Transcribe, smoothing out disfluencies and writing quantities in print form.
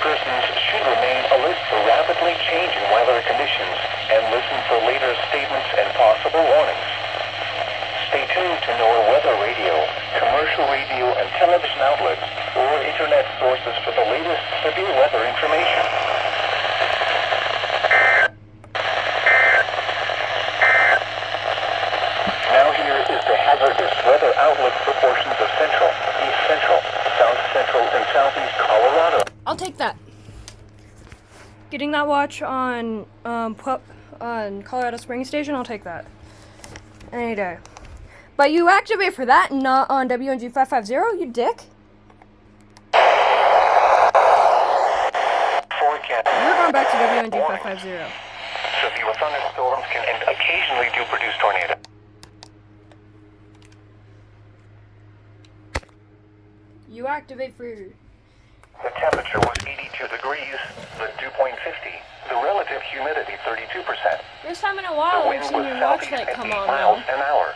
Persons should remain alert for rapidly changing weather conditions and listen for later statements and possible warnings. Stay tuned to NOAA weather radio, commercial radio and television outlets, or internet sources for the latest severe weather information. Now here is the hazardous weather outlook for portions of central, east central, south central, and southeast Colorado. I'll take that. Getting that watch on Colorado Springs Station, I'll take that. Any day. But you activate for that, not on WNG 550, you dick. Forecast. You're going back to WNG 550. Severe thunderstorms can and occasionally do produce tornadoes. You activate for... The temperature was 82 degrees, the dew point 50, the relative humidity 32%. First time in a The while I've wind seen was your watch southeast light at come 8 on miles though. an hour.